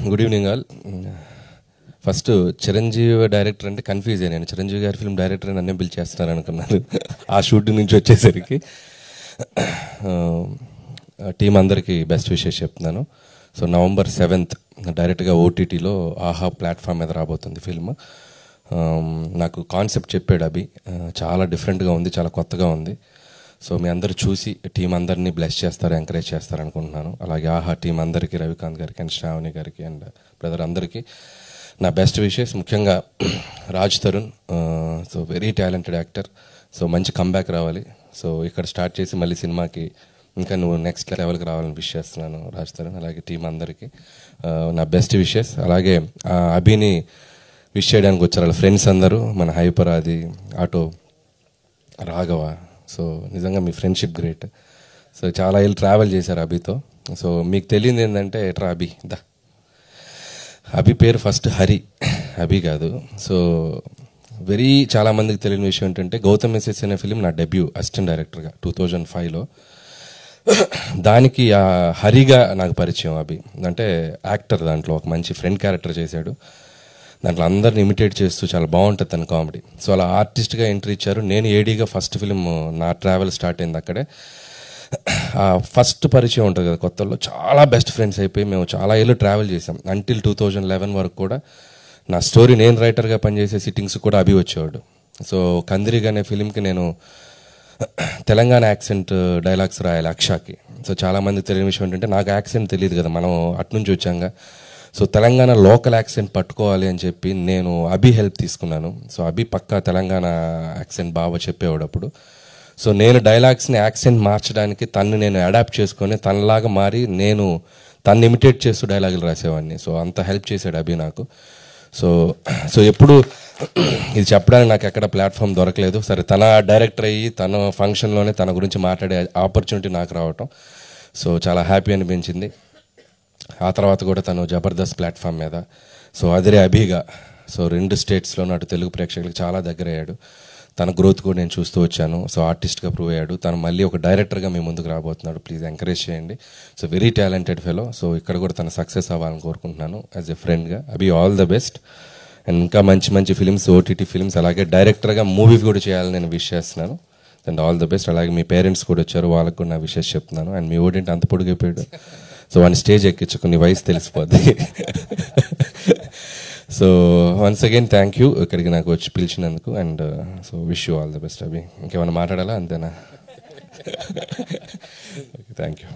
Good evening all. First Chiranjeevi director అంటే confuse అయ్యాను. చిరంజీవి గారి ఫిల్మ్ డైరెక్టర్ అని నన్నే పిలిచేస్తాను అనుకున్నాను. ఆ షూటింగ్ నుంచి వచ్చేసరికి టీం అందరికీ బెస్ట్ విషెస్ చెప్తున్నాను. సో November 7th డైరెక్ట్గా ఓటీటీలో ఆహా ప్లాట్ఫామ్ మీద రాబోతుంది ఫిల్మ్. నాకు కాన్సెప్ట్ చెప్పాడు అభి, చాలా డిఫరెంట్గా ఉంది, చాలా కొత్తగా ఉంది. సో మీ అందరు చూసి టీం అందరినీ బ్లెస్ చేస్తారు, ఎంకరేజ్ చేస్తారు అనుకుంటున్నాను. అలాగే ఆహా టీం అందరికీ, రవికాంత్ గారికి అండ్ శ్రావణి గారికి అండ్ బ్రదర్ అందరికీ నా బెస్ట్ విషెస్. ముఖ్యంగా Raj Tarun, so very talented actor. So మంచి కంబ్యాక్ రావాలి. సో ఇక్కడ స్టార్ట్ చేసి మళ్ళీ సినిమాకి ఇంకా నువ్వు నెక్స్ట్ లెవెల్కి రావాలని విష్ చేస్తున్నాను రాజ్ తరుణ్. అలాగే టీం అందరికీ నా బెస్ట్ విషెస్. అలాగే అభిని విష్ చేయడానికి వచ్చారు వాళ్ళ ఫ్రెండ్స్ అందరూ, మన హైపర్ ఆది, ఆటో, రాఘవ. సో నిజంగా మీ ఫ్రెండ్షిప్ గ్రేట్. సో చాలా ఏళ్ళు ట్రావెల్ చేశారు అభితో. సో మీకు తెలియదు ఏంటంటే ఎట్రా అభి దా, అభి పేరు ఫస్ట్ హరి, అభి కాదు. సో చాలామందికి తెలియని విషయం ఏంటంటే గౌతమ్ ఎస్ఎస్ అనే ఫిలిం నా డెబ్యూ అసిస్టెంట్ డైరెక్టర్గా 2005లో. దానికి హరిగా నాకు పరిచయం అభి. అంటే యాక్టర్, దాంట్లో ఒక మంచి ఫ్రెండ్ క్యారెక్టర్ చేశాడు. దాంట్లో అందరిని ఇమిటేట్ చేస్తూ చాలా బాగుంటుంది తన కామెడీ. సో అలా ఆర్టిస్ట్గా ఎంట్రీ ఇచ్చారు. నేను ఏడీగా ఫస్ట్ ఫిలిం నా ట్రావెల్ స్టార్ట్ అయింది అక్కడే. ఫస్ట్ పరిచయం ఉంటుంది కదా కొత్తలో, చాలా బెస్ట్ ఫ్రెండ్స్ అయిపోయి మేము చాలా ఏళ్ళు ట్రావెల్ చేసాం. అంటిల్ 2011 వరకు కూడా నా స్టోరీ నేను రైటర్గా పనిచేసే సిట్టింగ్స్ కూడా అభి వచ్చేవాడు. సో కందిరిగా అనే ఫిలింకి నేను తెలంగాణ యాక్సెంట్ డైలాగ్స్ రాయాలి అక్షాకి. సో చాలామంది తెలియని విషయం ఏంటంటే నాకు యాక్సెంట్ తెలియదు కదా, మనం అటునుంచి వచ్చాక. సో తెలంగాణ లోకల్ యాక్సెంట్ పట్టుకోవాలి అని చెప్పి నేను అభి హెల్ప్ తీసుకున్నాను. సో అభి పక్కా తెలంగాణ యాక్సెంట్ బాగా చెప్పేవాడు అప్పుడు. సో నేను డైలాగ్స్ని యాక్సెంట్ మార్చడానికి తన్ని నేను అడాప్ట్ చేసుకొని తనలాగా మారి నేను తన్ని ఇమిటేట్ చేస్తూ డైలాగులు రాసేవాడిని. సో అంత హెల్ప్ చేశాడు అభి నాకు. సో ఎప్పుడు ఇది చెప్పడానికి నాకు ఎక్కడ ప్లాట్ఫామ్ దొరకలేదు. సరే తన డైరెక్టర్ అయ్యి తన ఫంక్షన్లోనే తన గురించి మాట్లాడే ఆపర్చునిటీ నాకు రావటం సో చాలా హ్యాపీ అనిపించింది. ఆ తర్వాత కూడా తను జబర్దస్త్ ప్లాట్ఫామ్ మీద సో అదిరే అభిగా సో 2 స్టేట్స్లోనూ అటు తెలుగు ప్రేక్షకులకు చాలా దగ్గర అయ్యాడు. తన గ్రోత్ కూడా నేను చూస్తూ వచ్చాను. సో ఆర్టిస్ట్గా ప్రూవ్ అయ్యాడు. తను మళ్ళీ ఒక డైరెక్టర్గా మీ ముందుకు రాబోతున్నాడు. ప్లీజ్ ఎంకరేజ్ చేయండి. So very talented fellow. So ఇక్కడ కూడా తన సక్సెస్ అవ్వాలని కోరుకుంటున్నాను యాజ్ ఎ ఫ్రెండ్గా. అభి ఆల్ ద బెస్ట్. అండ్ ఇంకా మంచి మంచి ఫిల్మ్స్, ఓటీటీ ఫిల్మ్స్, అలాగే డైరెక్టర్గా మూవీ కూడా చేయాలని నేను విష్ చేస్తున్నాను. And all the best. అలాగే మీ పేరెంట్స్ కూడా వచ్చారు, వాళ్ళకు కూడా నా విషెస్ చెప్తున్నాను. అండ్ మీ ఓడింటి అంత పొడిగైపోయాడు. సో వన్ స్టేజ్ ఎక్కించుకుని వయసు తెలిసిపోద్ది. So once again thank you ఇక్కడికి నాకు వచ్చి పిలిచినందుకు. And so wish you all the best Abhi. ఇంకేమైనా మాట్లాడాలా? అంతేనా? Thank you.